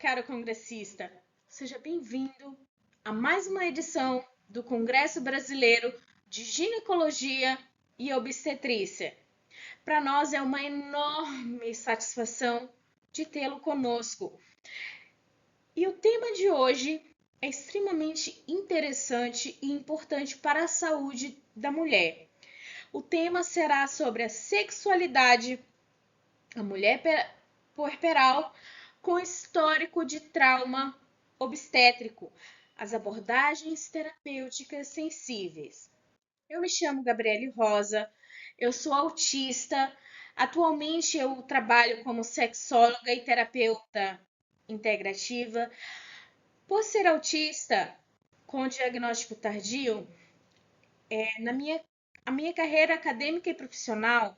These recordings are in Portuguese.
caro congressista, seja bem-vindo a mais uma edição do Congresso Brasileiro de Ginecologia e Obstetrícia. Para nós é uma enorme satisfação de tê-lo conosco. E o tema de hoje é extremamente interessante e importante para a saúde da mulher. O tema será sobre a sexualidade, a mulher puerperal com histórico de trauma obstétrico, as abordagens terapêuticas sensíveis. Eu me chamo Gabriele Rosa, eu sou autista, atualmente eu trabalho como sexóloga e terapeuta integrativa. Por ser autista com diagnóstico tardio, a minha carreira acadêmica e profissional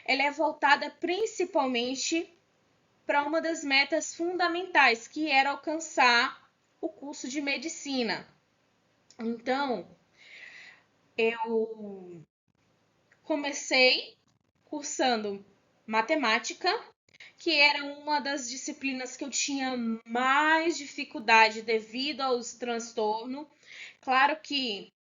ela é voltada principalmente para uma das metas fundamentais, que era alcançar o curso de medicina. Então, eu comecei cursando matemática, que era uma das disciplinas que eu tinha mais dificuldade devido aos transtornos. Claro que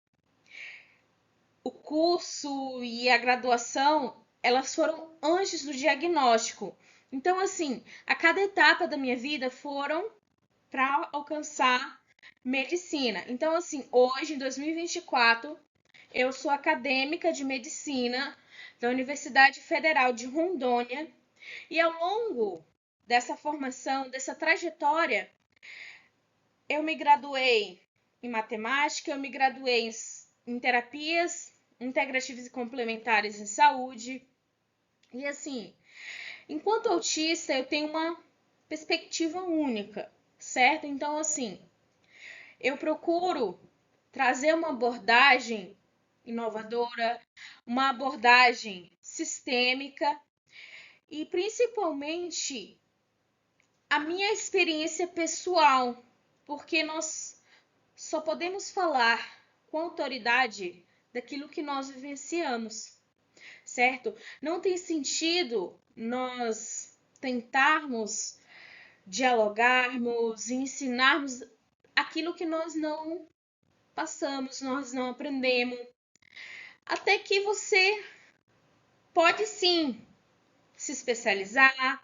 o curso e a graduação, elas foram antes do diagnóstico. Então, assim, a cada etapa da minha vida foram para alcançar medicina. Então, assim, hoje, em 2024, eu sou acadêmica de medicina da Universidade Federal de Rondônia e ao longo dessa formação, dessa trajetória, eu me graduei em matemática, eu me graduei em terapias integrativas e complementares em saúde. E assim, enquanto autista, eu tenho uma perspectiva única, certo? Então, assim, eu procuro trazer uma abordagem inovadora, uma abordagem sistêmica e principalmente a minha experiência pessoal, porque nós só podemos falar com autoridade daquilo que nós vivenciamos, certo? Não tem sentido nós tentarmos dialogarmos, ensinarmos aquilo que nós não passamos, nós não aprendemos. Até que você pode sim se especializar,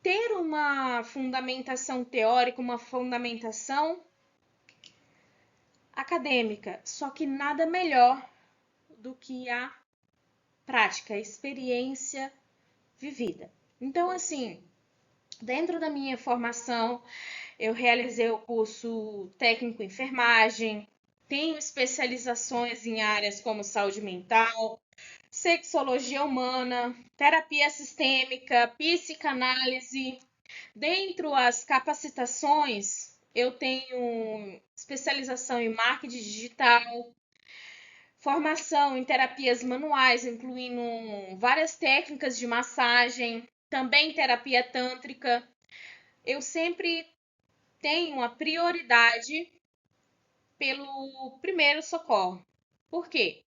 ter uma fundamentação teórica, uma fundamentação acadêmica, só que nada melhor do que a prática, a experiência vivida. Então, assim, dentro da minha formação, eu realizei o curso técnico em enfermagem, tenho especializações em áreas como saúde mental, sexologia humana, terapia sistêmica, psicanálise. Dentro as capacitações, eu tenho especialização em marketing digital, formação em terapias manuais, incluindo várias técnicas de massagem, também terapia tântrica. Eu sempre tenho a prioridade pelo primeiro socorro. Por quê?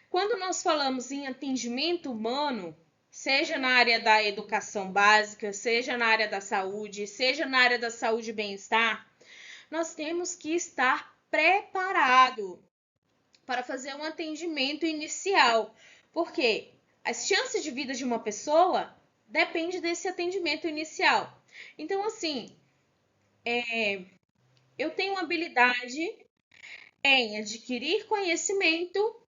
Quando nós falamos em atendimento humano, seja na área da educação básica, seja na área da saúde, seja na área da saúde e bem-estar, nós temos que estar preparado para fazer um atendimento inicial. Porque as chances de vida de uma pessoa dependem desse atendimento inicial. Então, assim, eu tenho habilidade em adquirir conhecimento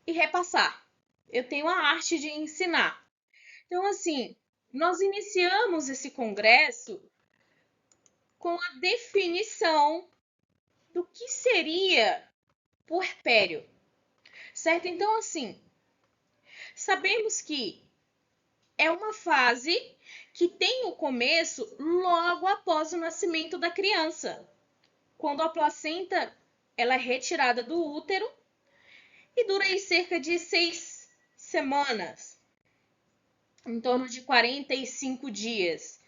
e repassar. Eu tenho a arte de ensinar. Então, assim, nós iniciamos esse congresso com a definição do que seria puerpério, certo? Então, assim, sabemos que é uma fase que tem o começo logo após o nascimento da criança, quando a placenta ela é retirada do útero e dura aí cerca de 6 semanas, em torno de 45 dias,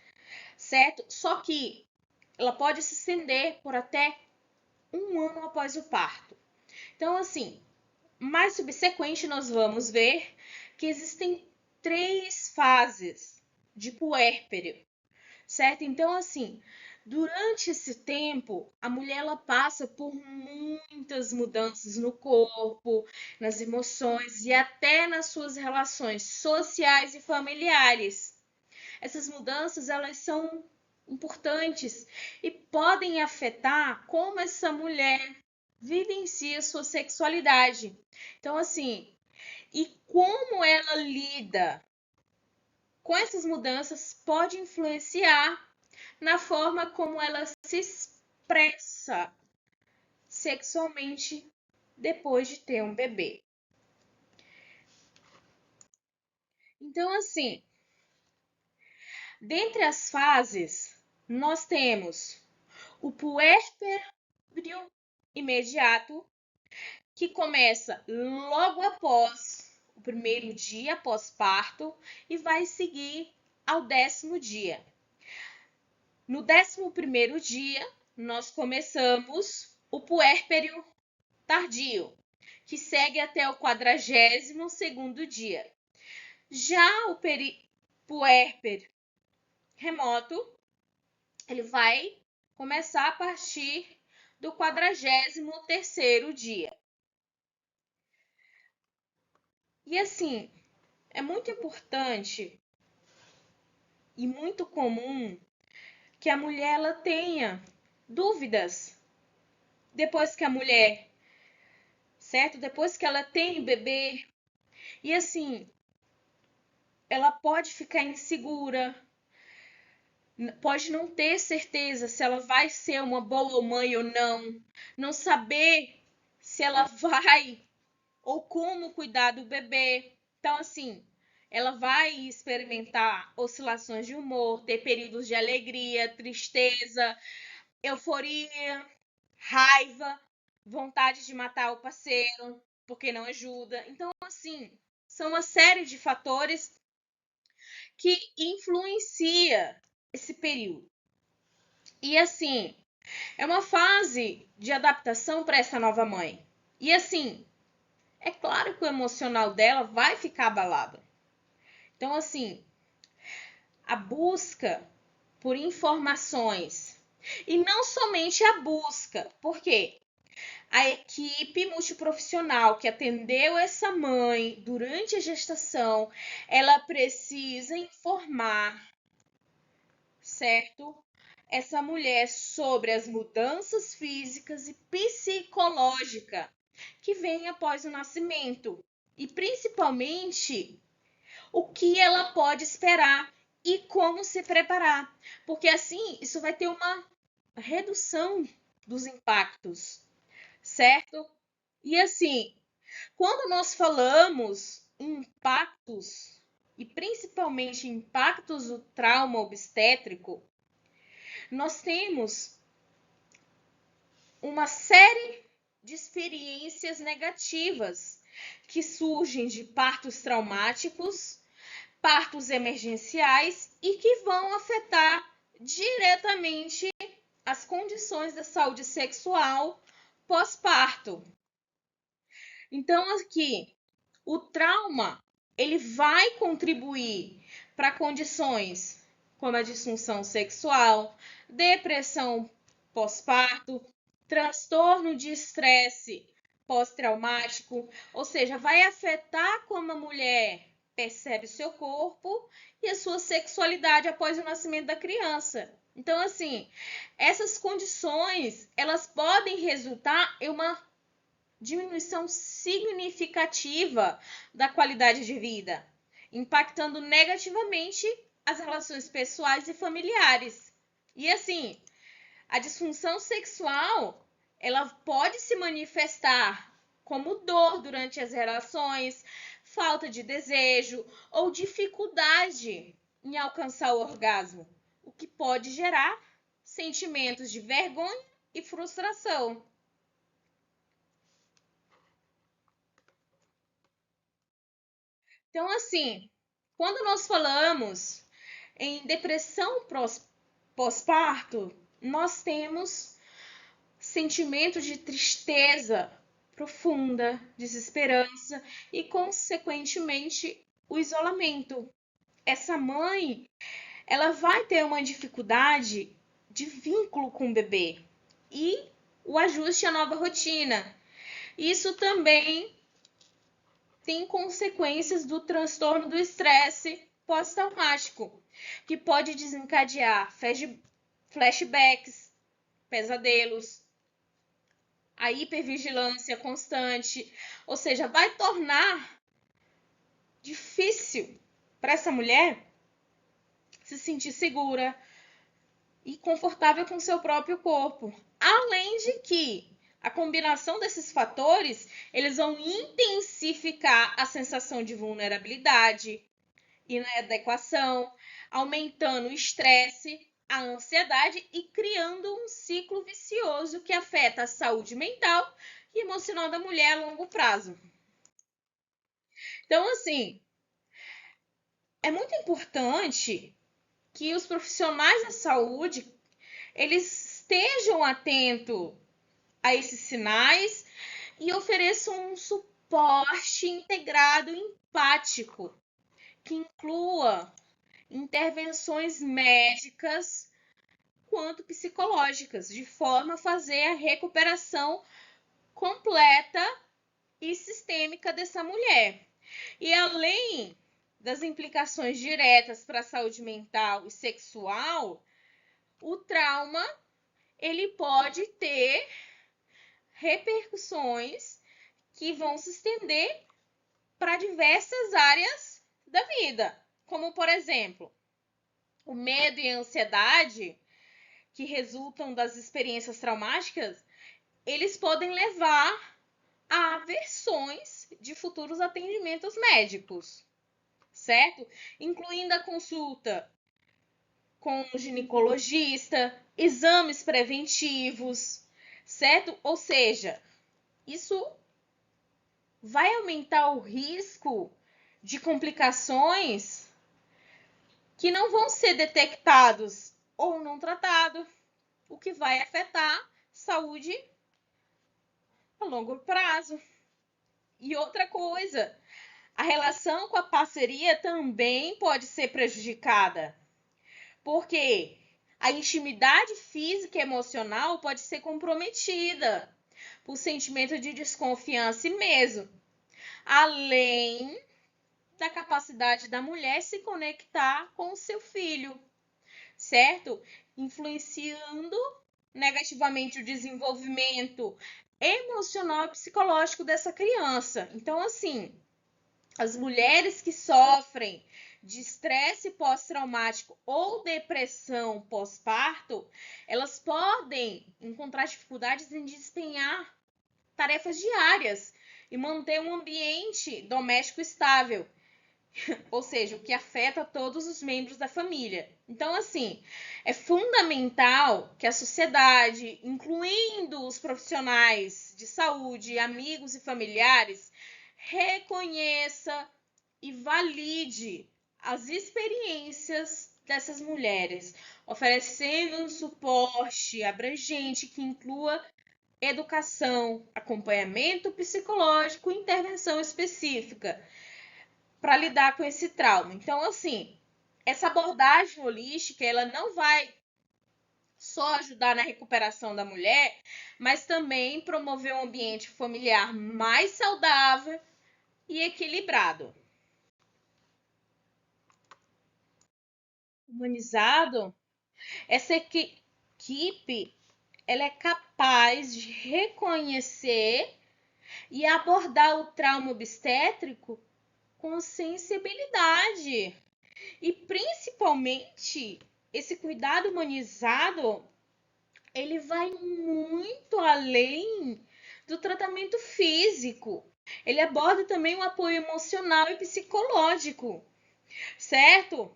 certo? Só que ela pode se estender por até 1 ano após o parto. Então, assim, mais subsequente nós vamos ver que existem 3 fases de puérpero, certo? Então, assim, durante esse tempo, a mulher ela passa por muitas mudanças no corpo, nas emoções e até nas suas relações sociais e familiares. Essas mudanças, elas são importantes e podem afetar como essa mulher vivencia sua sexualidade. Então, assim, e como ela lida com essas mudanças pode influenciar na forma como ela se expressa sexualmente depois de ter um bebê. Então, assim, dentre as fases, nós temos o puérpero imediato, que começa logo após o primeiro dia pós-parto e vai seguir ao 10º dia. No 11º dia, nós começamos o puérpero tardio, que segue até o 42º dia. Já o puérpero remoto, ele vai começar a partir do 43º dia. E assim, é muito importante e muito comum que a mulher ela tenha dúvidas depois que a mulher, certo? Depois que ela tem o bebê. E assim, ela pode ficar insegura, pode não ter certeza se ela vai ser uma boa mãe ou não saber se ela vai ou como cuidar do bebê. Então, assim, ela vai experimentar oscilações de humor, ter períodos de alegria, tristeza, euforia, raiva, vontade de matar o parceiro, porque não ajuda. Então, assim, são uma série de fatores que influencia esse período. E assim, é uma fase de adaptação para essa nova mãe. E assim, é claro que o emocional dela vai ficar abalado. Então, assim, a busca por informações e não somente a busca, porque a equipe multiprofissional que atendeu essa mãe durante a gestação, ela precisa informar, certo? Essa mulher sobre as mudanças físicas e psicológicas que vêm após o nascimento e principalmente o que ela pode esperar e como se preparar, porque assim isso vai ter uma redução dos impactos, certo? E assim, quando nós falamos em impactos e principalmente impactos do trauma obstétrico, nós temos uma série de experiências negativas que surgem de partos traumáticos, partos emergenciais e que vão afetar diretamente as condições da saúde sexual pós-parto. Então, aqui, o trauma ele vai contribuir para condições como a disfunção sexual, depressão pós-parto, transtorno de estresse pós-traumático, ou seja, vai afetar como a mulher percebe seu corpo e a sua sexualidade após o nascimento da criança. Então, assim, essas condições, elas podem resultar em uma diminuição significativa da qualidade de vida, impactando negativamente as relações pessoais e familiares. E assim, a disfunção sexual, ela pode se manifestar como dor durante as relações, falta de desejo ou dificuldade em alcançar o orgasmo, o que pode gerar sentimentos de vergonha e frustração. Então, assim, quando nós falamos em depressão pós-parto, nós temos sentimentos de tristeza profunda, desesperança e, consequentemente, o isolamento. Essa mãe, ela vai ter uma dificuldade de vínculo com o bebê e o ajuste à nova rotina. Isso também tem consequências do transtorno do estresse pós-traumático, que pode desencadear flashbacks, pesadelos, a hipervigilância constante, ou seja, vai tornar difícil para essa mulher se sentir segura e confortável com seu próprio corpo. Além de que a combinação desses fatores, eles vão intensificar a sensação de vulnerabilidade, inadequação, aumentando o estresse, a ansiedade e criando um ciclo vicioso que afeta a saúde mental e emocional da mulher a longo prazo. Então, assim, é muito importante que os profissionais da saúde eles estejam atentos a esses sinais e ofereçam um suporte integrado empático que inclua intervenções médicas quanto psicológicas, de forma a fazer a recuperação completa e sistêmica dessa mulher. E além das implicações diretas para a saúde mental e sexual, o trauma ele pode ter repercussões que vão se estender para diversas áreas da vida, como por exemplo, o medo e a ansiedade que resultam das experiências traumáticas, eles podem levar a aversões de futuros atendimentos médicos, certo? Incluindo a consulta com o ginecologista, exames preventivos, certo? Ou seja, isso vai aumentar o risco de complicações que não vão ser detectados ou não tratados, o que vai afetar saúde a longo prazo. E outra coisa, a relação com a parceria também pode ser prejudicada, porque a intimidade física e emocional pode ser comprometida por sentimento de desconfiança e medo, além da capacidade da mulher se conectar com o seu filho, certo? Influenciando negativamente o desenvolvimento emocional e psicológico dessa criança. Então, assim, as mulheres que sofrem de estresse pós-traumático ou depressão pós-parto, elas podem encontrar dificuldades em desempenhar tarefas diárias e manter um ambiente doméstico estável, ou seja, o que afeta todos os membros da família. Então, assim, é fundamental que a sociedade, incluindo os profissionais de saúde, amigos e familiares, reconheça e valide as experiências dessas mulheres, oferecendo um suporte abrangente que inclua educação, acompanhamento psicológico e intervenção específica para lidar com esse trauma. Então, assim, essa abordagem holística, ela não vai só ajudar na recuperação da mulher, mas também promover um ambiente familiar mais saudável e equilibrado. Humanizado, essa equipe ela é capaz de reconhecer e abordar o trauma obstétrico com sensibilidade. E principalmente, esse cuidado humanizado, ele vai muito além do tratamento físico. Ele aborda também o apoio emocional e psicológico, certo?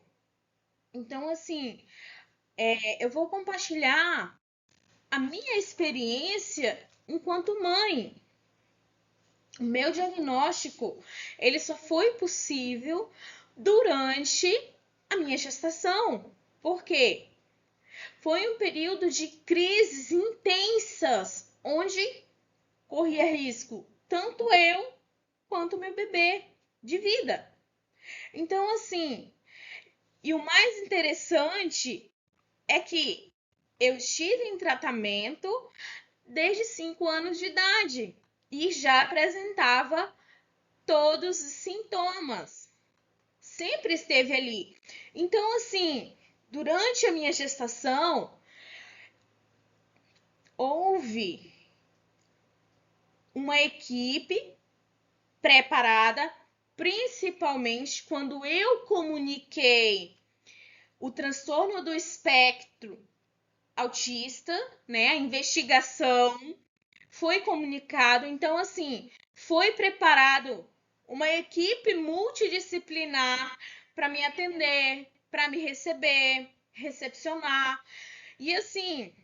Então, assim, eu vou compartilhar a minha experiência enquanto mãe. O meu diagnóstico, ele só foi possível durante a minha gestação. Por quê? Foi um período de crises intensas, onde corria risco tanto eu quanto meu bebê de vida. Então, assim, E o mais interessante é que eu estive em tratamento desde 5 anos de idade e já apresentava todos os sintomas. Sempre esteve ali. Então, assim, durante a minha gestação, houve uma equipe preparada, principalmente quando eu comuniquei o transtorno do espectro autista, né? A investigação foi comunicado. Então, assim, foi preparado uma equipe multidisciplinar para me atender, para me receber, recepcionar. E assim,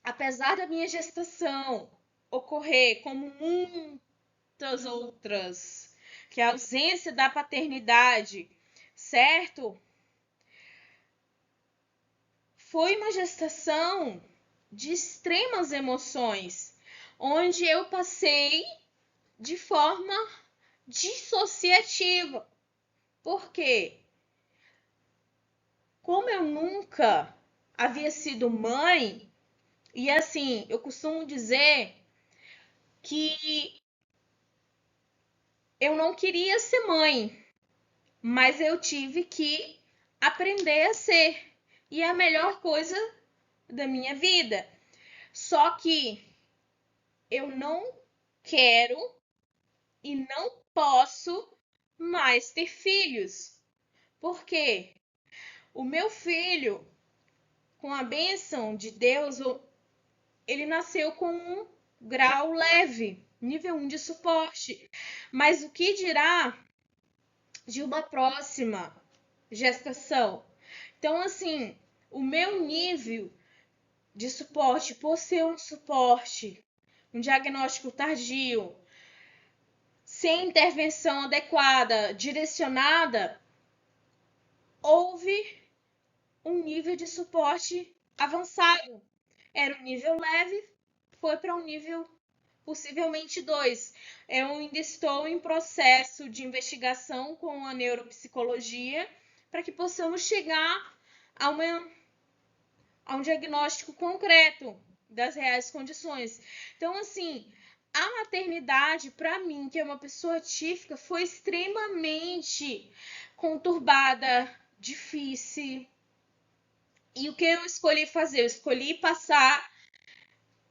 apesar da minha gestação ocorrer como muitas outras, que é a ausência da paternidade, certo? Foi uma gestação de extremas emoções, onde eu passei de forma dissociativa. Por quê? Como eu nunca havia sido mãe, e assim, eu costumo dizer que eu não queria ser mãe, mas eu tive que aprender a ser. E é a melhor coisa da minha vida. Só que eu não quero e não posso mais ter filhos. Por quê? O meu filho, com a bênção de Deus, ele nasceu com um grau leve, nível 1 de suporte. Mas o que dirá de uma próxima gestação? Então, assim, o meu nível de suporte, por ser um suporte, um diagnóstico tardio, sem intervenção adequada, direcionada, houve um nível de suporte avançado. Era um nível leve, foi para um nível possivelmente 2. Eu ainda estou em processo de investigação com a neuropsicologia para que possamos chegar a um diagnóstico concreto das reais condições. Então, assim, a maternidade, para mim, que é uma pessoa atípica, foi extremamente conturbada, difícil. E o que eu escolhi fazer? Eu escolhi passar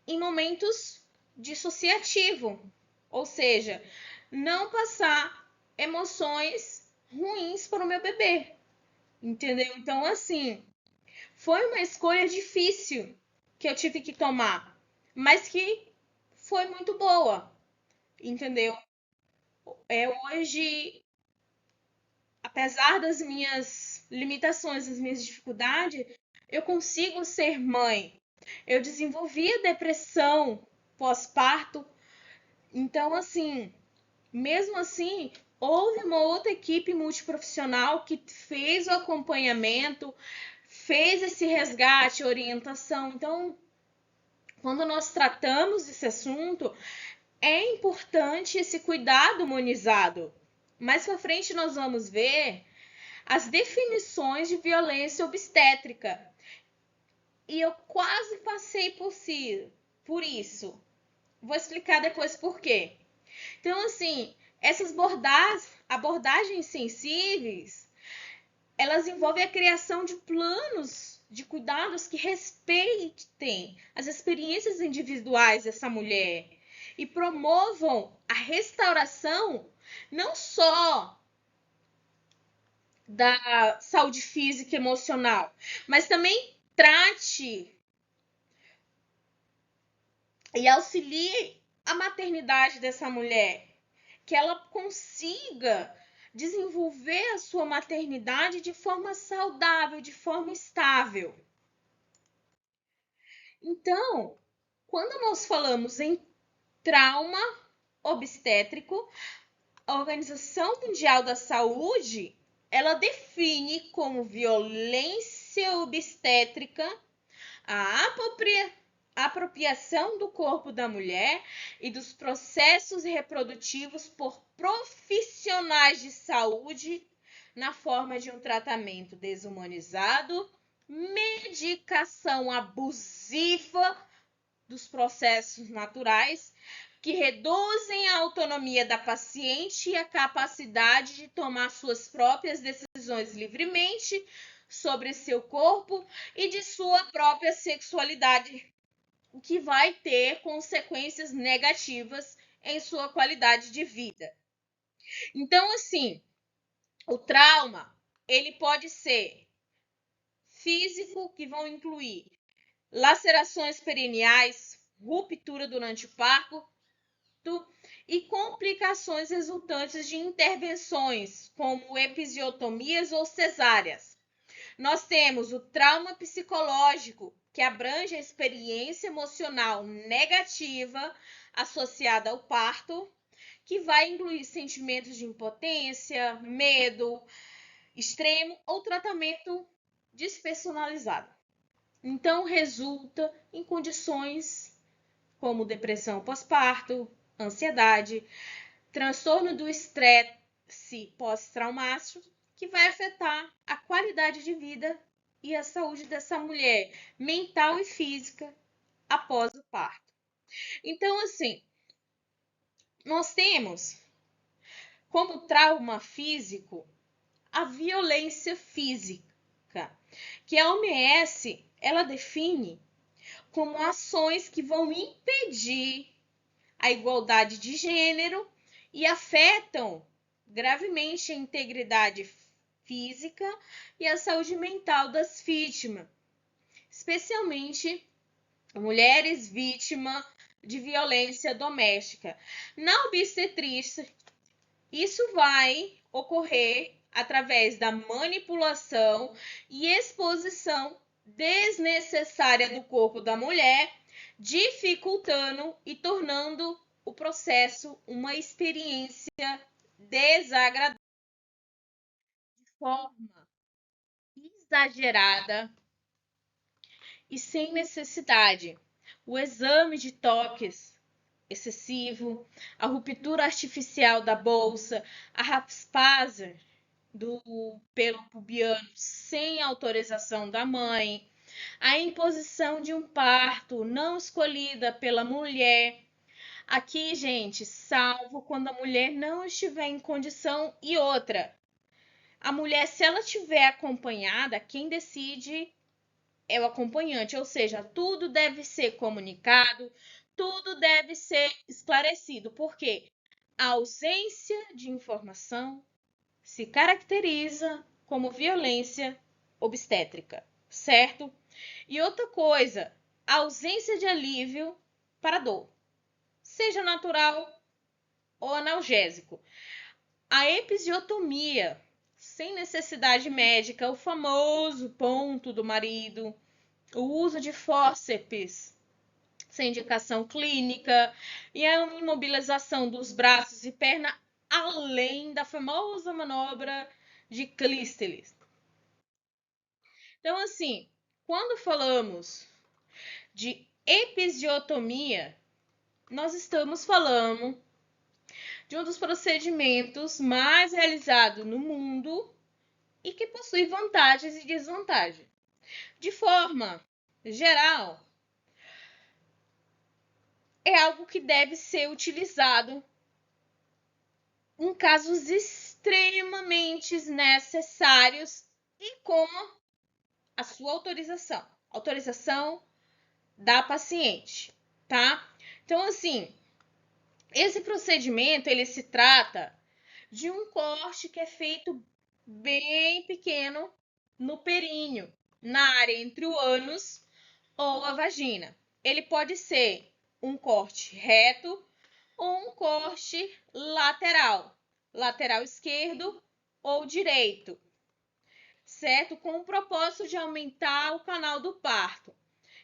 em momentos dissociativo, ou seja, não passar emoções ruins para o meu bebê, entendeu? Então, assim, foi uma escolha difícil que eu tive que tomar, mas que foi muito boa, entendeu? Hoje, apesar das minhas limitações, das minhas dificuldades, eu consigo ser mãe. Eu desenvolvi a depressão pós-parto, então, assim, mesmo assim, houve uma outra equipe multiprofissional que fez o acompanhamento, fez esse resgate, orientação. Então, quando nós tratamos desse assunto, é importante esse cuidado humanizado. Mais para frente nós vamos ver as definições de violência obstétrica. E eu quase passei por isso. Vou explicar depois por quê. Então, assim, essas abordagens sensíveis, elas envolvem a criação de planos de cuidados que respeitem as experiências individuais dessa mulher e promovam a restauração não só da saúde física e emocional, mas também trate e auxilie a maternidade dessa mulher, que ela consiga desenvolver a sua maternidade de forma saudável, de forma estável. Então, quando nós falamos em trauma obstétrico, a Organização Mundial da Saúde, ela define como violência obstétrica a apropriação do corpo da mulher e dos processos reprodutivos por profissionais de saúde na forma de um tratamento desumanizado, medicação abusiva dos processos naturais que reduzem a autonomia da paciente e a capacidade de tomar suas próprias decisões livremente sobre seu corpo e de sua própria sexualidade, o que vai ter consequências negativas em sua qualidade de vida. Então, assim, o trauma, ele pode ser físico, que vão incluir lacerações perineais, ruptura durante o parto e complicações resultantes de intervenções, como episiotomias ou cesáreas. Nós temos o trauma psicológico, que abrange a experiência emocional negativa associada ao parto, que vai incluir sentimentos de impotência, medo extremo ou tratamento despersonalizado. Então, resulta em condições como depressão pós-parto, ansiedade, transtorno do estresse pós-traumático, que vai afetar a qualidade de vida e a saúde dessa mulher, mental e física, após o parto. Então, assim, nós temos como trauma físico a violência física, que a OMS ela define como ações que vão impedir a igualdade de gênero e afetam gravemente a integridade física e a saúde mental das vítimas, especialmente mulheres vítimas de violência doméstica. Na obstetrícia, isso vai ocorrer através da manipulação e exposição desnecessária do corpo da mulher, dificultando e tornando o processo uma experiência desagradável de forma exagerada e sem necessidade. O exame de toques excessivo, a ruptura artificial da bolsa, a raspagem do pelo pubiano sem autorização da mãe, a imposição de um parto não escolhida pela mulher. Aqui, gente, salvo quando a mulher não estiver em condição. E outra, a mulher, se ela estiver acompanhada, quem decide é o acompanhante, ou seja, tudo deve ser comunicado, tudo deve ser esclarecido, porque a ausência de informação se caracteriza como violência obstétrica, certo? E outra coisa, a ausência de alívio para a dor, seja natural ou analgésico. A episiotomia, sem necessidade médica, o famoso ponto do marido, o uso de fórceps sem indicação clínica e a imobilização dos braços e perna, além da famosa manobra de Clísteres. Então, assim, quando falamos de episiotomia, nós estamos falando de um dos procedimentos mais realizados no mundo e que possui vantagens e desvantagens. De forma geral, é algo que deve ser utilizado em casos extremamente necessários e com a sua autorização da paciente, tá? Então, assim, esse procedimento, ele se trata de um corte que é feito bem pequeno no períneo, na área entre o ânus ou a vagina. Ele pode ser um corte reto ou um corte lateral esquerdo ou direito, certo? Com o propósito de aumentar o canal do parto.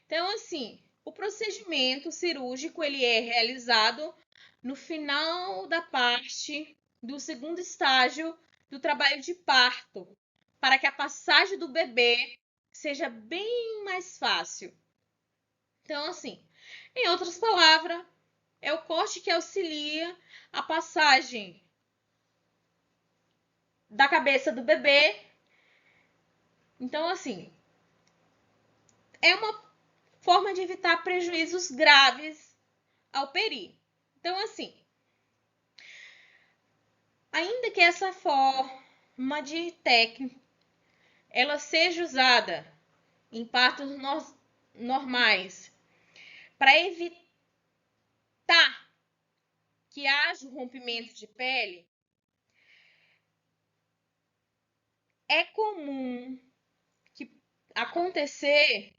Então, assim, o procedimento cirúrgico ele é realizado no final da parte do segundo estágio do trabalho de parto, para que a passagem do bebê seja bem mais fácil. Então, assim, em outras palavras, é o corte que auxilia a passagem da cabeça do bebê. Então, assim, é uma forma de evitar prejuízos graves ao peri. Então, assim, ainda que essa forma de técnica ela seja usada em partos normais para evitar que haja o rompimento de pele, é comum que acontecer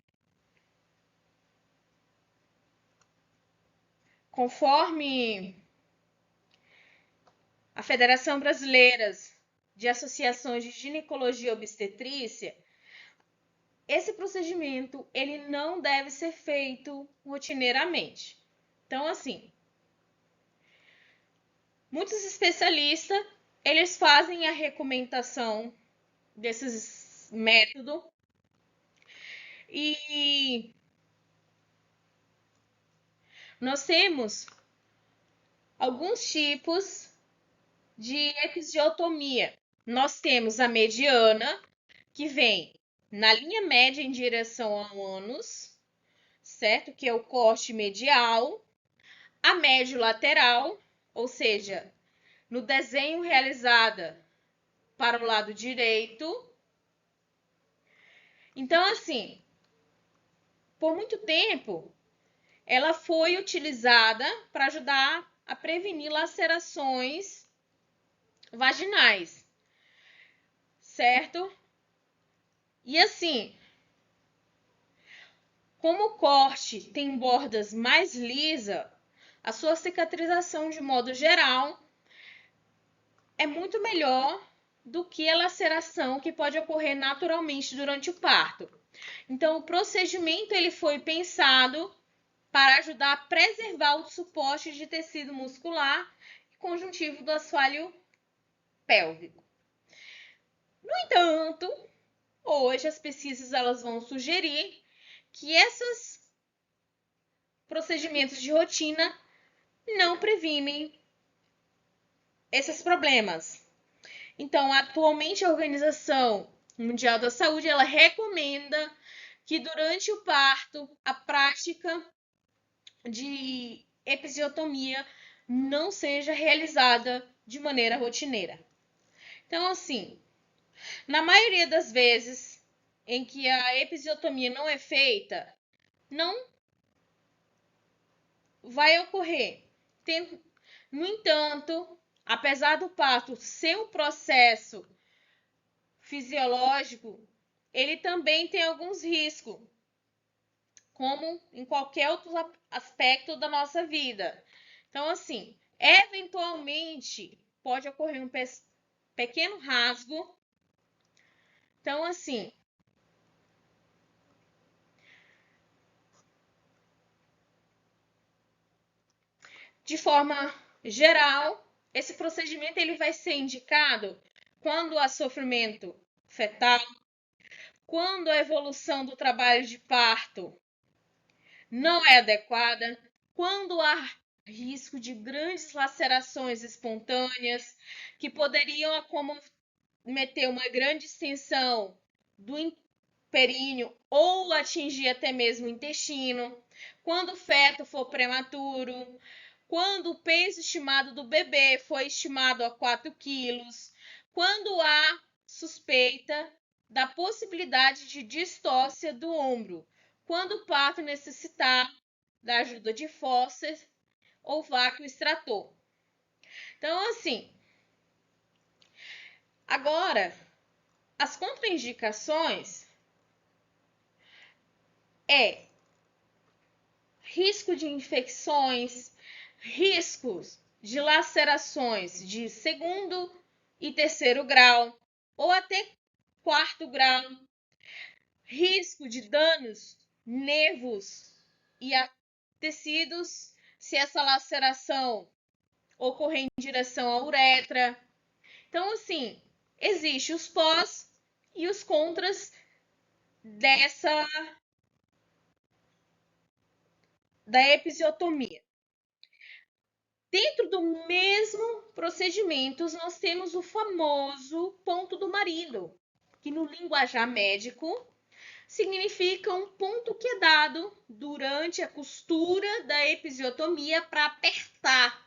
conforme a Federação Brasileira de Associações de Ginecologia e Obstetrícia, esse procedimento ele não deve ser feito rotineiramente. Então, assim, muitos especialistas eles fazem a recomendação desses métodos e nós temos alguns tipos de episiotomia. Nós temos a mediana, que vem na linha média em direção ao ânus, certo? Que é o corte medial. A médio lateral, ou seja, no desenho realizada para o lado direito. Então, assim, por muito tempo, ela foi utilizada para ajudar a prevenir lacerações vaginais, certo? E assim, como o corte tem bordas mais lisas, a sua cicatrização de modo geral é muito melhor do que a laceração que pode ocorrer naturalmente durante o parto. Então, o procedimento ele foi pensado para ajudar a preservar o suporte de tecido muscular e conjuntivo do assoalho pélvico. No entanto, hoje as pesquisas elas vão sugerir que esses procedimentos de rotina não previnem esses problemas. Então, atualmente a Organização Mundial da Saúde ela recomenda que durante o parto a prática de episiotomia não seja realizada de maneira rotineira. Então, assim, na maioria das vezes em que a episiotomia não é feita, não vai ocorrer. No entanto, apesar do parto ser um processo fisiológico, ele também tem alguns riscos, como em qualquer outro aspecto da nossa vida. Então, assim, eventualmente pode ocorrer um pequeno rasgo. Então, assim, de forma geral, esse procedimento ele vai ser indicado quando há sofrimento fetal, quando a evolução do trabalho de parto não é adequada, quando há risco de grandes lacerações espontâneas que poderiam acometer uma grande extensão do períneo ou atingir até mesmo o intestino, quando o feto for prematuro, quando o peso estimado do bebê foi estimado a 4 quilos, quando há suspeita da possibilidade de distócia do ombro, quando o parto necessitar da ajuda de forceps ou vácuo extrator. Então, assim, agora, as contraindicações é risco de infecções, riscos de lacerações de segundo e terceiro grau ou até quarto grau, risco de danos nervos e a tecidos se essa laceração ocorrer em direção à uretra. Então, assim, existe os pós e os contras da episiotomia. Dentro do mesmo procedimento, nós temos o famoso ponto do marido, que no linguajar médico significa um ponto que é dado durante a costura da episiotomia para apertar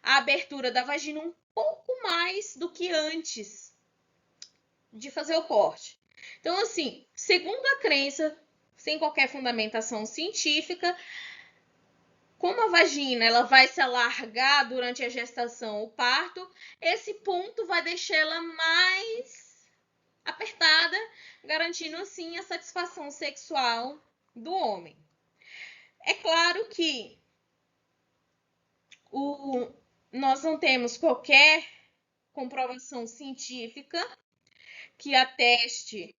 a abertura da vagina um pouco mais do que antes de fazer o corte. Então, assim, segundo a crença, sem qualquer fundamentação científica, como a vagina ela vai se alargar durante a gestação ou parto, esse ponto vai deixar ela mais apertada, garantindo assim a satisfação sexual do homem. É claro que nós não temos qualquer comprovação científica que ateste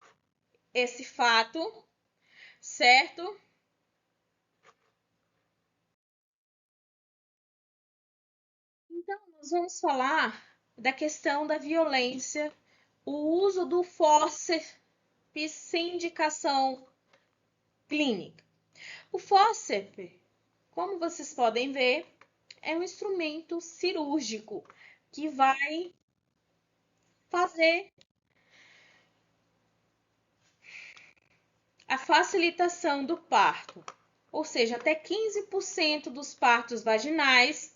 esse fato, certo? Então, nós vamos falar da questão da violência, o uso do fórceps sem indicação clínica. O fórceps, como vocês podem ver, é um instrumento cirúrgico que vai fazer a facilitação do parto, ou seja, até 15% dos partos vaginais,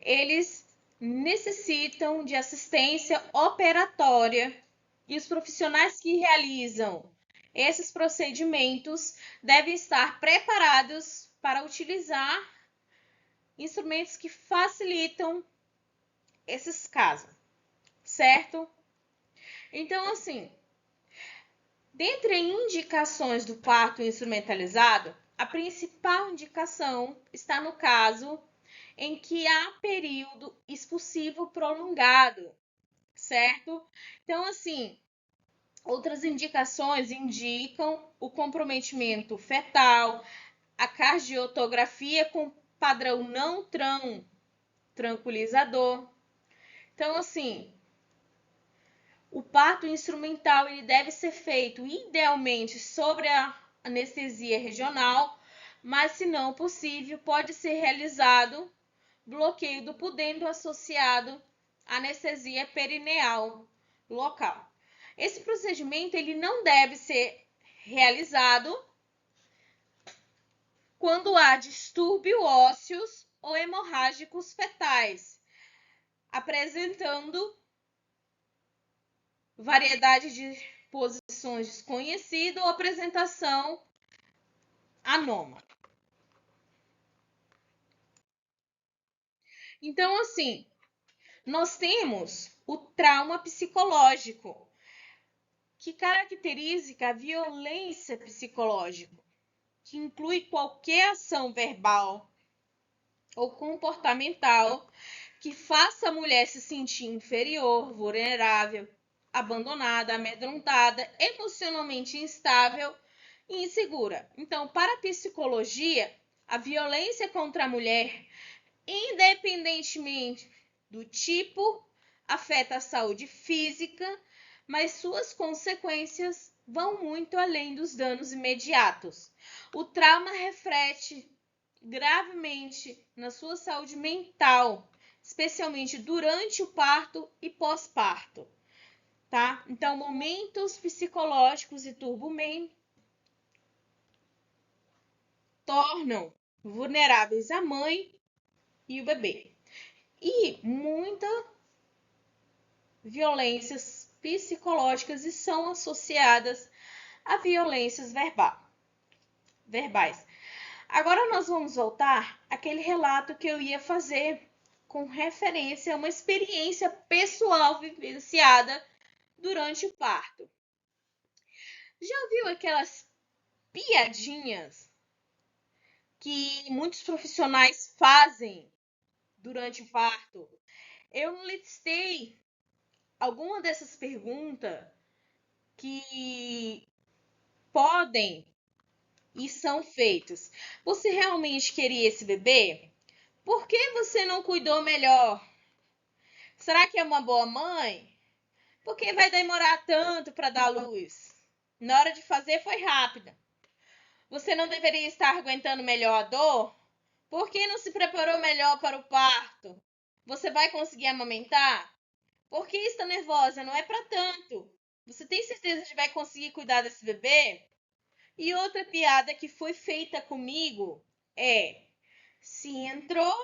eles necessitam de assistência operatória e os profissionais que realizam esses procedimentos devem estar preparados para utilizar instrumentos que facilitam esses casos, certo? Então, assim, dentre indicações do parto instrumentalizado, a principal indicação está no caso em que há período expulsivo prolongado, certo? Então, assim, outras indicações indicam o comprometimento fetal, a cardiotografia com padrão não tranquilizador. Então, assim, o parto instrumental ele deve ser feito idealmente sobre a anestesia regional, mas se não possível, pode ser realizado bloqueio do pudendo associado à anestesia perineal local. Esse procedimento ele não deve ser realizado quando há distúrbio ósseos ou hemorrágicos fetais, apresentando variedade de posições desconhecidas ou apresentação anômala. Então, assim, nós temos o trauma psicológico, que caracteriza a violência psicológica, que inclui qualquer ação verbal ou comportamental que faça a mulher se sentir inferior, vulnerável, abandonada, amedrontada, emocionalmente instável e insegura. Então, para a psicologia, a violência contra a mulher, independentemente do tipo, afeta a saúde física, mas suas consequências vão muito além dos danos imediatos. O trauma reflete gravemente na sua saúde mental, especialmente durante o parto e pós-parto, tá? Então, momentos psicológicos e turbulentos tornam vulneráveis a mãe e o bebê. E muitas violências psicológicas são associadas a violências verbais. Agora nós vamos voltar àquele relato que eu ia fazer com referência a uma experiência pessoal vivenciada durante o parto. Já ouviu aquelas piadinhas que muitos profissionais fazem durante o parto? Eu não listei alguma dessas perguntas que podem e são feitas. Você realmente queria esse bebê? Por que você não cuidou melhor? Será que é uma boa mãe? Por que vai demorar tanto para dar luz? Na hora de fazer foi rápida. Você não deveria estar aguentando melhor a dor? Por que não se preparou melhor para o parto? Você vai conseguir amamentar? Por que está nervosa? Não é para tanto. Você tem certeza de que vai conseguir cuidar desse bebê? E outra piada que foi feita comigo é: se entrou,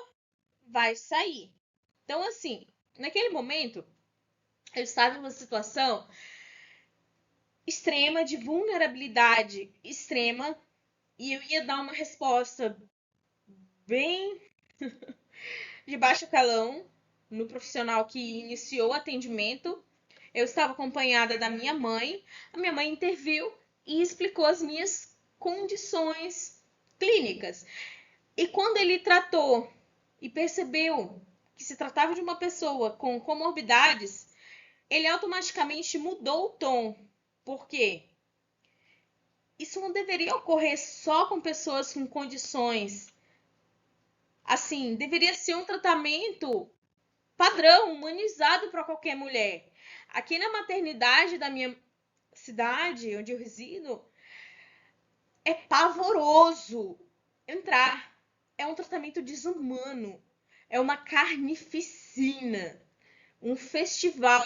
vai sair. Então, assim, naquele momento, eu estava em uma situação extrema de vulnerabilidade extrema e eu ia dar uma resposta bem de baixo calão no profissional que iniciou o atendimento. Eu estava acompanhada da minha mãe. A minha mãe interviu e explicou as minhas condições clínicas. E quando ele tratou e percebeu que se tratava de uma pessoa com comorbidades, ele automaticamente mudou o tom. Por quê? Isso não deveria ocorrer só com pessoas com condições. Assim, deveria ser um tratamento padrão, humanizado para qualquer mulher. Aqui na maternidade da minha cidade, onde eu resido, é pavoroso entrar. É um tratamento desumano. É uma carnificina. Um festival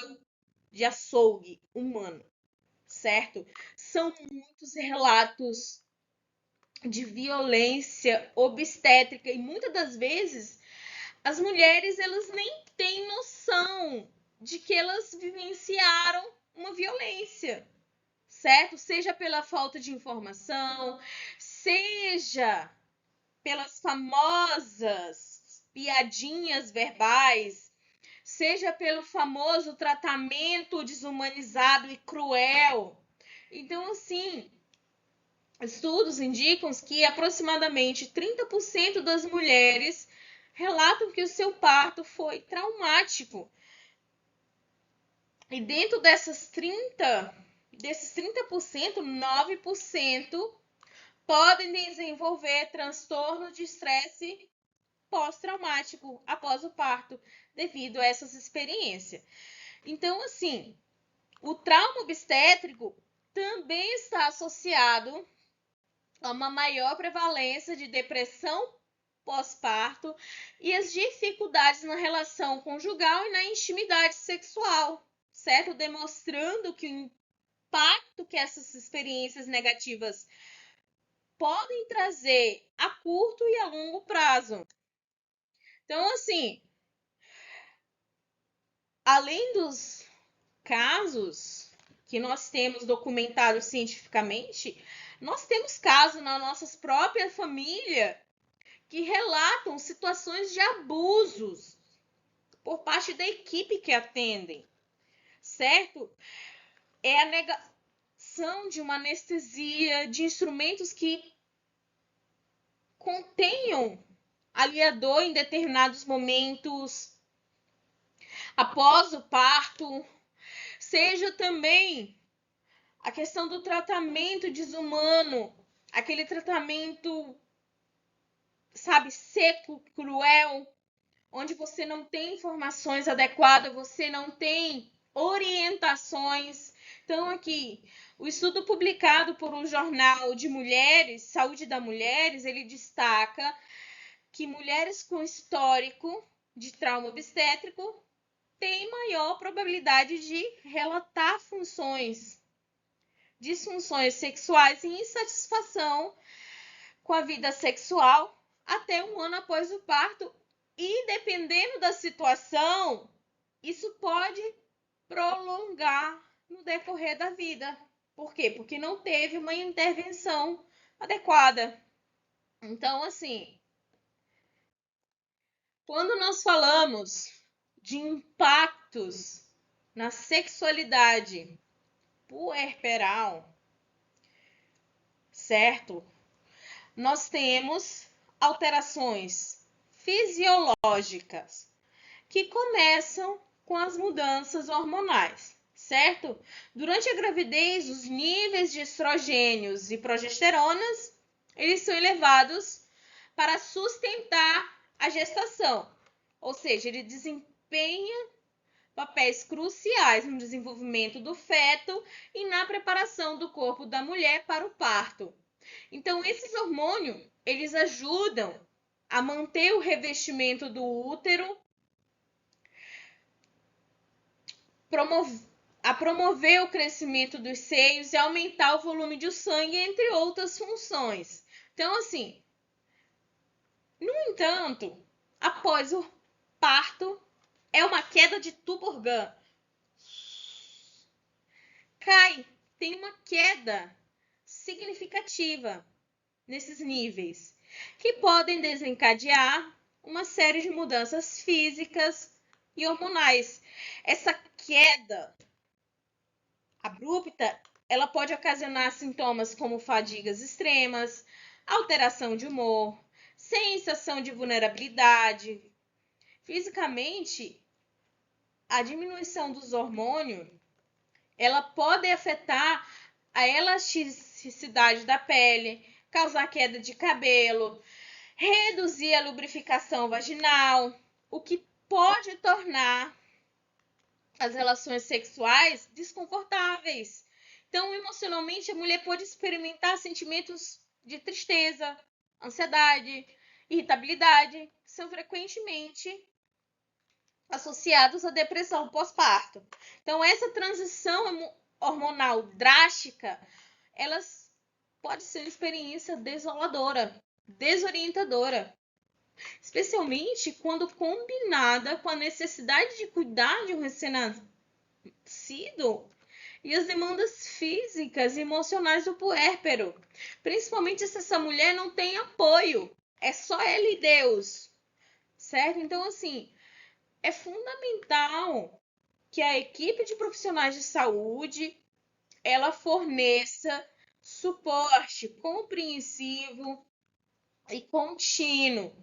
de açougue humano, certo? São muitos relatos de violência obstétrica e muitas das vezes as mulheres elas nem têm noção de que elas vivenciaram uma violência, certo? Seja pela falta de informação, seja pelas famosas piadinhas verbais, seja pelo famoso tratamento desumanizado e cruel. Então, assim, estudos indicam que aproximadamente 30% das mulheres relatam que o seu parto foi traumático. E dentro desses 30%, 9% podem desenvolver transtorno de estresse pós-traumático após o parto, devido a essas experiências. Então, assim, o trauma obstétrico também está associado a uma maior prevalência de depressão pós-parto e as dificuldades na relação conjugal e na intimidade sexual, certo? Demonstrando que o impacto que essas experiências negativas podem trazer a curto e a longo prazo. Então, assim, além dos casos que nós temos documentados cientificamente, nós temos casos na nossa própria família que relatam situações de abusos por parte da equipe que atendem, certo? É a negação de uma anestesia, de instrumentos que contenham ali a dor em determinados momentos após o parto, seja também a questão do tratamento desumano, aquele tratamento, sabe, seco, cruel, onde você não tem informações adequadas, você não tem orientações. Então, aqui, o estudo publicado por um jornal de mulheres, Saúde da Mulheres, ele destaca que mulheres com histórico de trauma obstétrico têm maior probabilidade de relatar disfunções sexuais e insatisfação com a vida sexual até um ano após o parto. E dependendo da situação, isso pode prolongar no decorrer da vida. Por quê? Porque não teve uma intervenção adequada. Então, assim, quando nós falamos de impactos na sexualidade puerperal, certo? Nós temos alterações fisiológicas que começam com as mudanças hormonais, certo? Durante a gravidez, os níveis de estrogênios e progesteronas, eles são elevados para sustentar a gestação, ou seja, ele desempenha papéis cruciais no desenvolvimento do feto e na preparação do corpo da mulher para o parto. Então, esses hormônios, eles ajudam a manter o revestimento do útero, a promover o crescimento dos seios e aumentar o volume de sangue, entre outras funções. Então, assim, no entanto, após o parto, é uma queda de Tubburgen. Tem uma queda significativa nesses níveis, que podem desencadear uma série de mudanças físicas e hormonais. Essa queda abrupta, ela pode ocasionar sintomas como fadigas extremas, alteração de humor, sensação de vulnerabilidade. Fisicamente, a diminuição dos hormônios, ela pode afetar a elasticidade da pele, causar queda de cabelo, reduzir a lubrificação vaginal, o que pode tornar as relações sexuais desconfortáveis. Então, emocionalmente, a mulher pode experimentar sentimentos de tristeza, ansiedade, irritabilidade, que são frequentemente associados à depressão pós-parto. Então, essa transição hormonal drástica, elas pode ser uma experiência desoladora, desorientadora, especialmente quando combinada com a necessidade de cuidar de um recém-nascido e as demandas físicas e emocionais do puérpero, principalmente se essa mulher não tem apoio, é só ela e Deus, certo? Então, assim, é fundamental que a equipe de profissionais de saúde ela forneça suporte compreensivo e contínuo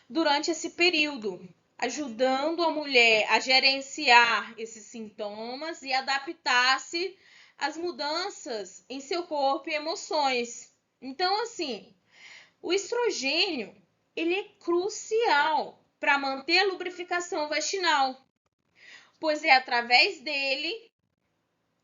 durante esse período, ajudando a mulher a gerenciar esses sintomas e adaptar-se às mudanças em seu corpo e emoções. Então, assim, o estrogênio, ele é crucial para manter a lubrificação vaginal, pois é através dele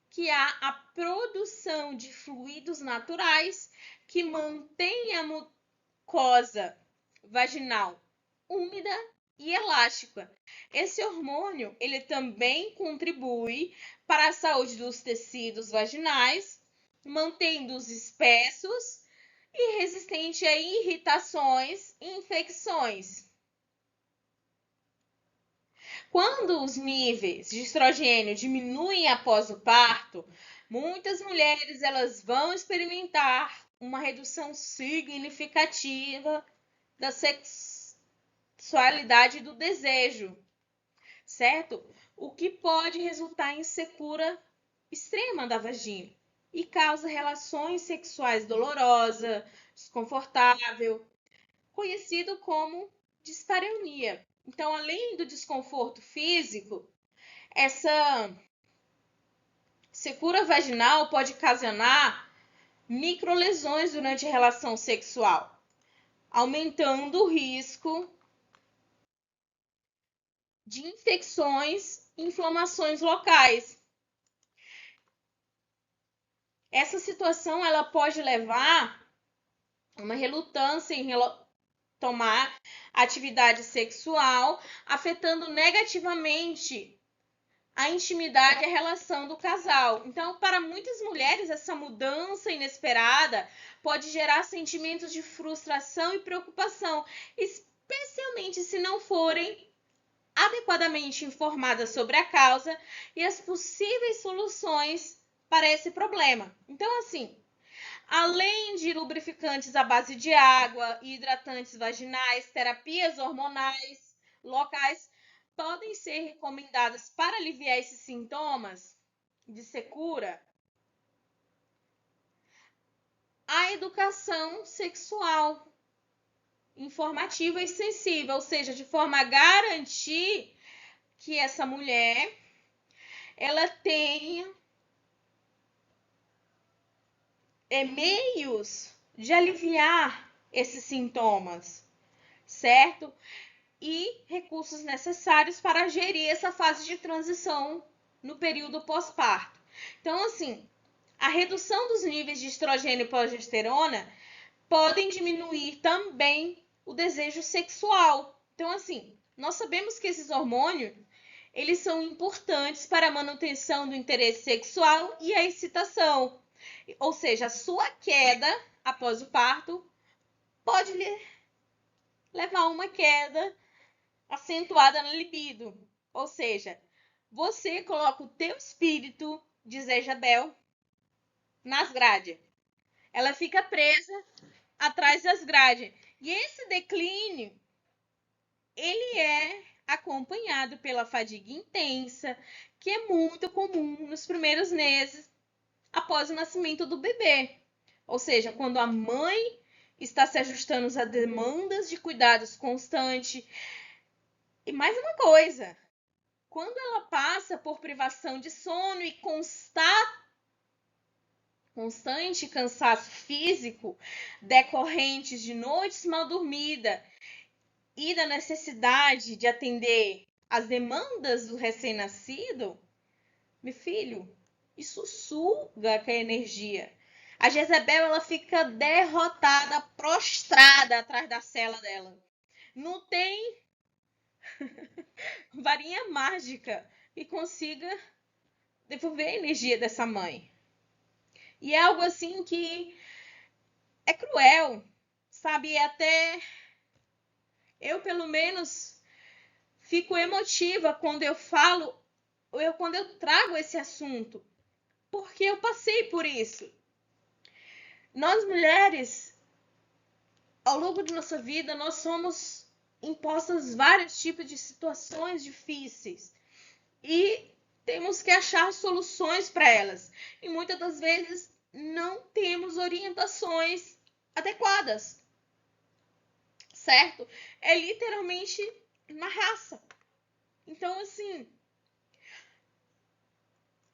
que há a produção de fluidos naturais que mantém a mucosa vaginal úmida e elástica. Esse hormônio, ele também contribui para a saúde dos tecidos vaginais, mantendo-os espessos e resistentes a irritações e infecções. Quando os níveis de estrogênio diminuem após o parto, muitas mulheres elas vão experimentar uma redução significativa da sexualidade do desejo, certo? O que pode resultar em secura extrema da vagina e causa relações sexuais dolorosa, desconfortável, conhecido como dispareunia. Então, além do desconforto físico, essa secura vaginal pode ocasionar microlesões durante a relação sexual, aumentando o risco de infecções e inflamações locais. Essa situação ela pode levar a uma relutância em tomar atividade sexual, afetando negativamente a intimidade e a relação do casal. Então, para muitas mulheres, essa mudança inesperada pode gerar sentimentos de frustração e preocupação, especialmente se não forem adequadamente informadas sobre a causa e as possíveis soluções para esse problema. Então, assim, além de lubrificantes à base de água, hidratantes vaginais, terapias hormonais locais podem ser recomendadas para aliviar esses sintomas de secura. A educação sexual informativa e sensível, ou seja, de forma a garantir que essa mulher ela tenha meios de aliviar esses sintomas, certo? E recursos necessários para gerir essa fase de transição no período pós-parto. Então, assim, a redução dos níveis de estrogênio e progesterona podem diminuir também o desejo sexual. Então, assim, nós sabemos que esses hormônios, eles são importantes para a manutenção do interesse sexual e a excitação. Ou seja, a sua queda após o parto pode levar a uma queda acentuada na libido. Ou seja, você coloca o teu espírito de Jezabel nas grades. Ela fica presa atrás das grades. E esse declínio, ele é acompanhado pela fadiga intensa, que é muito comum nos primeiros meses após o nascimento do bebê. Ou seja, quando a mãe está se ajustando às demandas de cuidados constantes. E mais uma coisa, quando ela passa por privação de sono e constante cansaço físico decorrentes de noites mal dormidas e da necessidade de atender às demandas do recém-nascido, meu filho, isso suga a energia. A Jezabel, ela fica derrotada, prostrada atrás da cela dela. Não tem varinha mágica que consiga devolver a energia dessa mãe. E é algo assim que é cruel, sabe? E até eu, pelo menos, fico emotiva quando eu falo, quando eu trago esse assunto, porque eu passei por isso. Nós mulheres, ao longo de nossa vida, nós somos impostas vários tipos de situações difíceis e temos que achar soluções para elas. E muitas das vezes não temos orientações adequadas, certo? É literalmente na raça. Então, assim,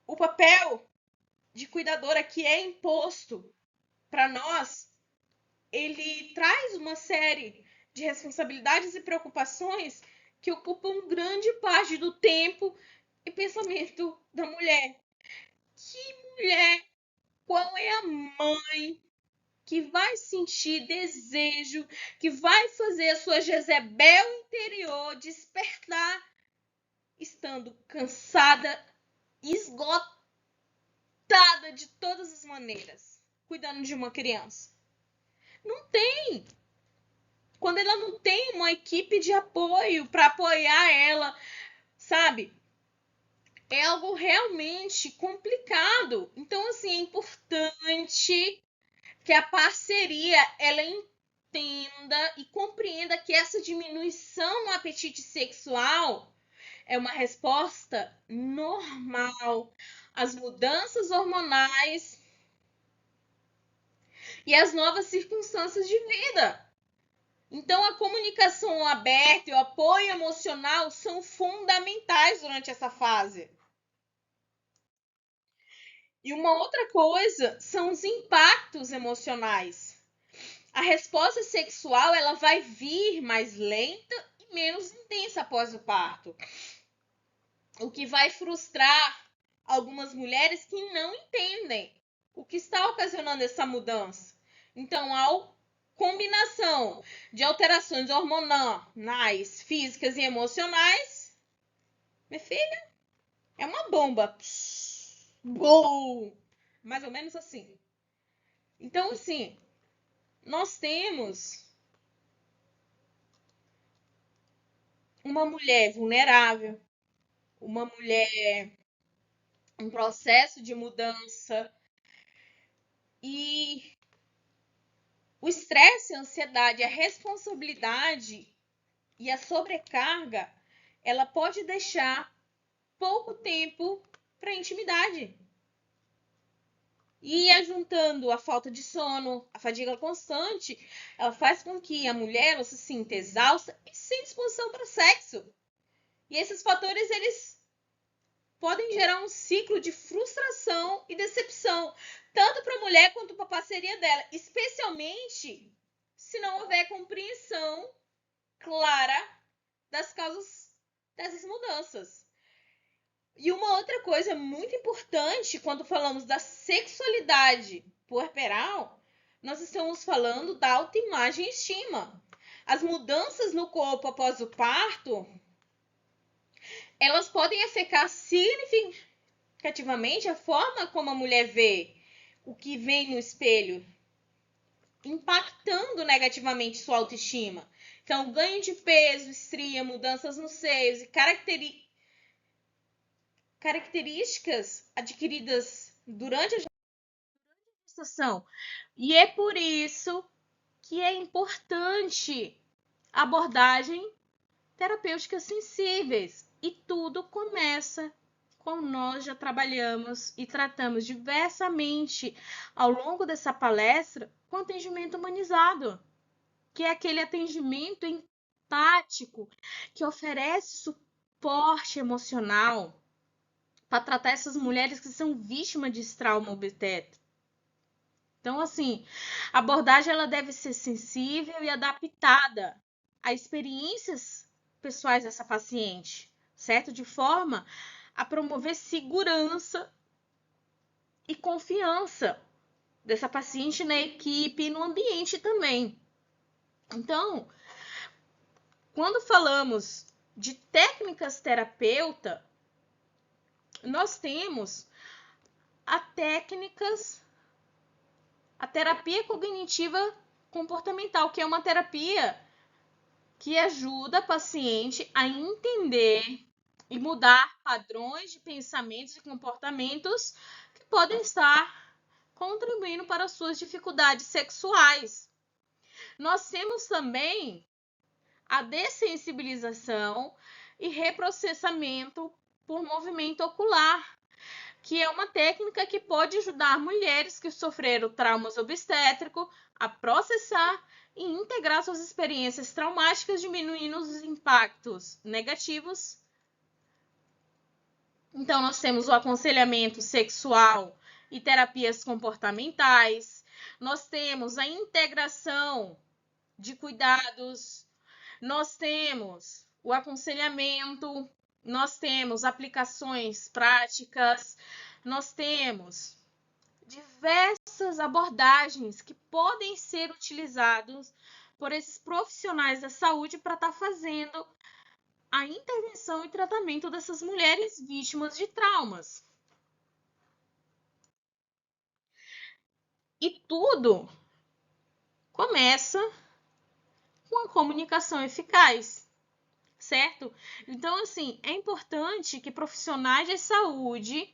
o papel de cuidadora que é imposto para nós, ele traz uma série de responsabilidades e preocupações que ocupam grande parte do tempo e pensamento da mulher. Que mulher? Qual é a mãe que vai sentir desejo, que vai fazer a sua Jezebel interior despertar, estando cansada, esgotada de todas as maneiras, cuidando de uma criança? Não tem. Quando ela não tem uma equipe de apoio para apoiar ela, sabe? É algo realmente complicado. Então, assim, é importante que a parceria ela entenda e compreenda que essa diminuição no apetite sexual é uma resposta normal às mudanças hormonais e às novas circunstâncias de vida. Então, a comunicação aberta e o apoio emocional são fundamentais durante essa fase. E uma outra coisa são os impactos emocionais. A resposta sexual ela vai vir mais lenta e menos intensa após o parto, o que vai frustrar algumas mulheres que não entendem o que está ocasionando essa mudança. Então, ao combinação de alterações hormonais, físicas e emocionais, minha filha, é uma bomba. Bom, mais ou menos assim. Então, assim, nós temos uma mulher vulnerável, uma mulher em processo de mudança e o estresse, a ansiedade, a responsabilidade e a sobrecarga, ela pode deixar pouco tempo para intimidade. E juntando a falta de sono, a fadiga constante, ela faz com que a mulher ela se sinta exausta e sem disposição para o sexo. E esses fatores, eles podem gerar um ciclo de frustração e decepção, tanto para a mulher quanto para a parceria dela, especialmente se não houver compreensão clara das causas dessas mudanças. E uma outra coisa muito importante quando falamos da sexualidade puerperal, nós estamos falando da autoimagem e estima. as mudanças no corpo após o parto, elas podem afetar significativamente a forma como a mulher vê o que vem no espelho, impactando negativamente sua autoestima. Então, ganho de peso, estria, mudanças nos seios e características adquiridas durante a gestação. E é por isso que é importante abordagem terapêuticas sensíveis. E tudo começa com nós já trabalhamos e tratamos diversamente ao longo dessa palestra com atendimento humanizado, que é aquele atendimento empático que oferece suporte emocional para tratar essas mulheres que são vítimas de trauma obstétrico. Então, assim, a abordagem ela deve ser sensível e adaptada a experiências pessoais dessa paciente, certo? De forma a promover segurança e confiança dessa paciente na equipe e no ambiente também. Então, quando falamos de técnicas terapeuta, nós temos a terapia cognitiva comportamental, que é uma terapia que ajuda a paciente a entender e mudar padrões de pensamentos e comportamentos que podem estar contribuindo para suas dificuldades sexuais. Nós temos também a dessensibilização e reprocessamento por movimento ocular, que é uma técnica que pode ajudar mulheres que sofreram traumas obstétricos a processar e integrar suas experiências traumáticas, diminuindo os impactos negativos. Então, nós temos o aconselhamento sexual e terapias comportamentais, nós temos a integração de cuidados, nós temos o aconselhamento, nós temos aplicações práticas, nós temos diversas abordagens que podem ser utilizadas por esses profissionais da saúde para estar fazendo a intervenção e tratamento dessas mulheres vítimas de traumas. E tudo começa com a comunicação eficaz, certo? Então, assim, é importante que profissionais de saúde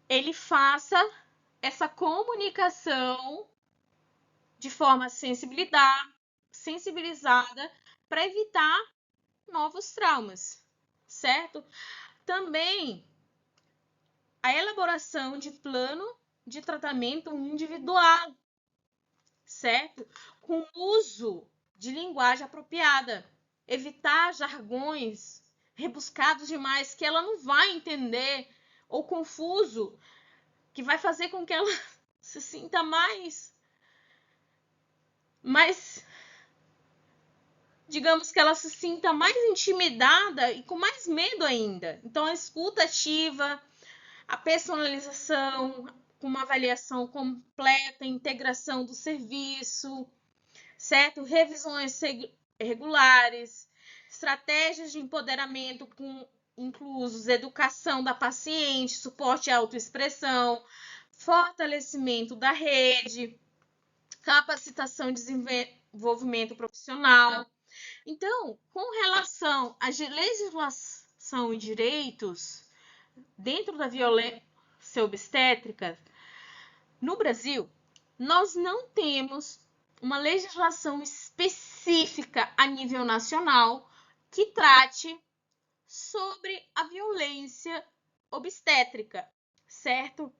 ele faça essa comunicação de forma sensibilizada para evitar novos traumas, certo? Também a elaboração de plano de tratamento individual, certo? Com uso de linguagem apropriada, evitar jargões rebuscados demais que ela não vai entender ou confuso, que vai fazer com que ela se sinta mais digamos que ela se sinta mais intimidada e com mais medo ainda. Então, a escuta ativa, a personalização, com uma avaliação completa, integração do serviço, certo? Revisões regulares, estratégias de empoderamento com inclusos educação da paciente, suporte à autoexpressão, fortalecimento da rede, capacitação e desenvolvimento profissional. Então, com relação à legislação e direitos dentro da violência obstétrica, no Brasil, nós não temos uma legislação específica a nível nacional que trate sobre a violência obstétrica, certo?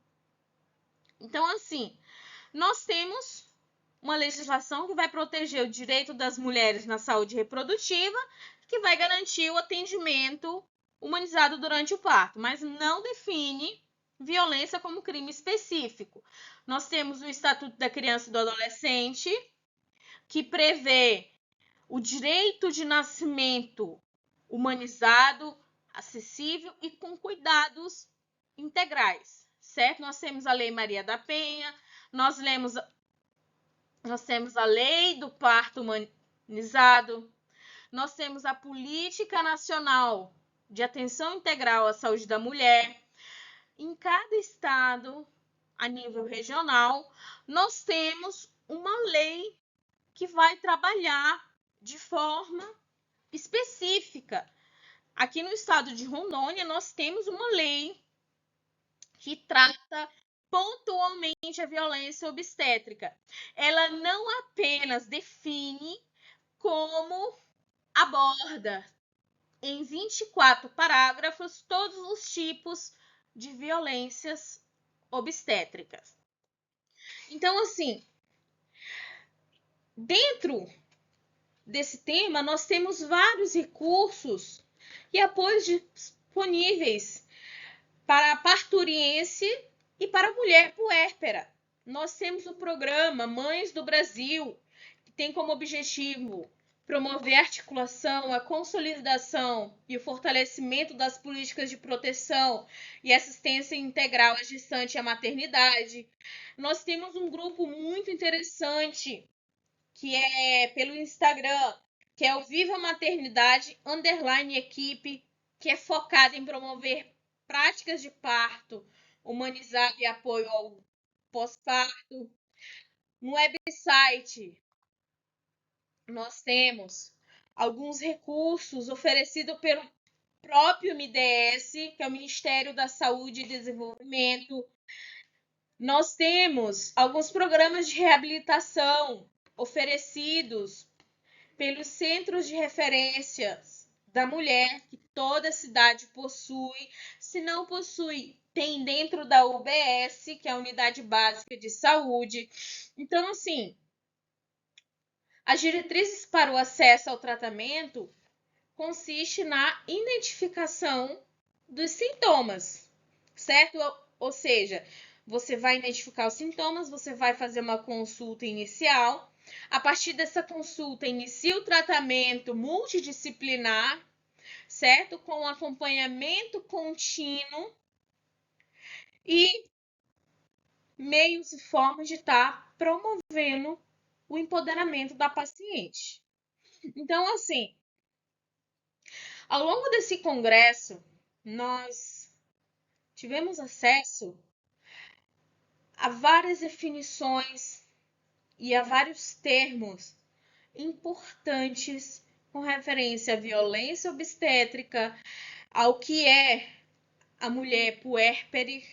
Então, assim, nós temos uma legislação que vai proteger o direito das mulheres na saúde reprodutiva, que vai garantir o atendimento humanizado durante o parto, mas não define violência como crime específico. Nós temos o Estatuto da Criança e do Adolescente, que prevê o direito de nascimento humanizado, acessível e com cuidados integrais, certo? Nós temos a Lei Maria da Penha, nós temos a Lei do Parto humanizado. Nós temos a Política Nacional de Atenção Integral à Saúde da Mulher. Em cada estado, a nível regional, nós temos uma lei que vai trabalhar de forma específica. Aqui no estado de Rondônia, nós temos uma lei que trata pontualmente a violência obstétrica. Ela não apenas define, como aborda em 24 parágrafos todos os tipos de violências obstétricas. Então, assim, dentro desse tema, nós temos vários recursos e apoios disponíveis para a parturiense e para a mulher puérpera. Nós temos o programa Mães do Brasil, que tem como objetivo promover a articulação, a consolidação e o fortalecimento das políticas de proteção e assistência integral à gestante e à maternidade. Nós temos um grupo muito interessante, que é pelo Instagram, que é o Viva Maternidade _equipe, que é focado em promover práticas de parto humanizado e apoio ao pós-parto. No website, nós temos alguns recursos oferecidos pelo próprio MDS, que é o Ministério da Saúde e Desenvolvimento. Nós temos alguns programas de reabilitação oferecidos pelos centros de referência da mulher, que toda cidade possui. Se não possui, tem dentro da UBS, que é a Unidade Básica de Saúde. Então, assim, as diretrizes para o acesso ao tratamento consiste na identificação dos sintomas, certo? Ou seja, você vai identificar os sintomas, você vai fazer uma consulta inicial. A partir dessa consulta, inicia o tratamento multidisciplinar, certo? Com acompanhamento contínuo e meios e formas de estar promovendo o empoderamento da paciente. Então, assim, ao longo desse congresso, nós tivemos acesso a várias definições e a vários termos importantes com referência à violência obstétrica, ao que é a mulher puérpere,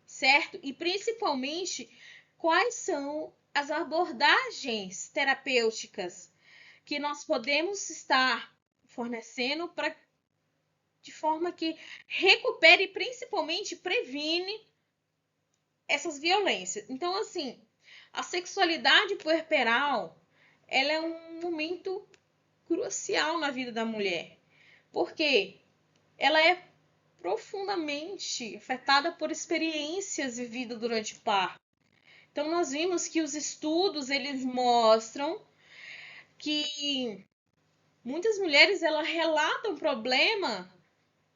certo? E principalmente quais são as abordagens terapêuticas que nós podemos estar fornecendo para de forma que recupere e principalmente previne essas violências. Então, assim, a sexualidade puerperal, ela é um momento crucial na vida da mulher, porque ela é profundamente afetada por experiências vividas durante o parto. Então, nós vimos que os estudos, eles mostram que muitas mulheres, elas relatam problema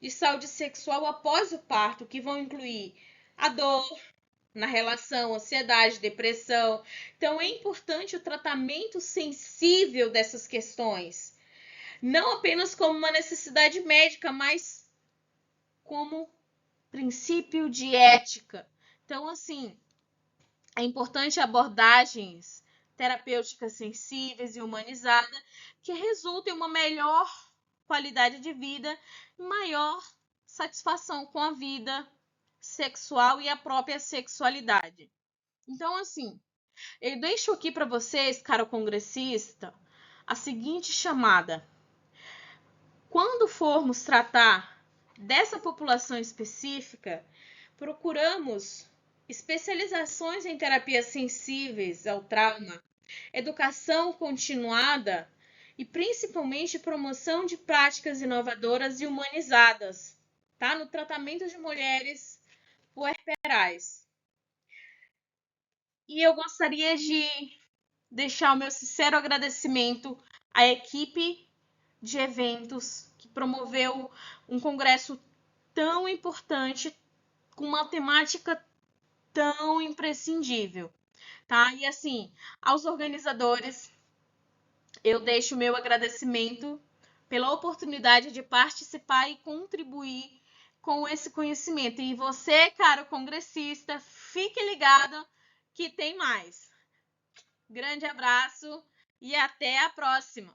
de saúde sexual após o parto, que vão incluir a dor na relação, ansiedade, depressão. Então, é importante o tratamento sensível dessas questões, não apenas como uma necessidade médica, mas como princípio de ética. Então, assim, é importante abordagens terapêuticas sensíveis e humanizadas que resultem em uma melhor qualidade de vida e maior satisfação com a vida sexual e a própria sexualidade. Então, assim, eu deixo aqui para vocês, caro congressista, a seguinte chamada. Quando formos tratar dessa população específica, procuramos especializações em terapias sensíveis ao trauma, educação continuada e principalmente promoção de práticas inovadoras e humanizadas, tá? No tratamento de mulheres puerperais. E eu gostaria de deixar o meu sincero agradecimento à equipe de eventos que promoveu um congresso tão importante com uma temática tão imprescindível, tá? E assim, aos organizadores, eu deixo o meu agradecimento pela oportunidade de participar e contribuir com esse conhecimento. E você, caro congressista, fique ligado que tem mais. Grande abraço e até a próxima!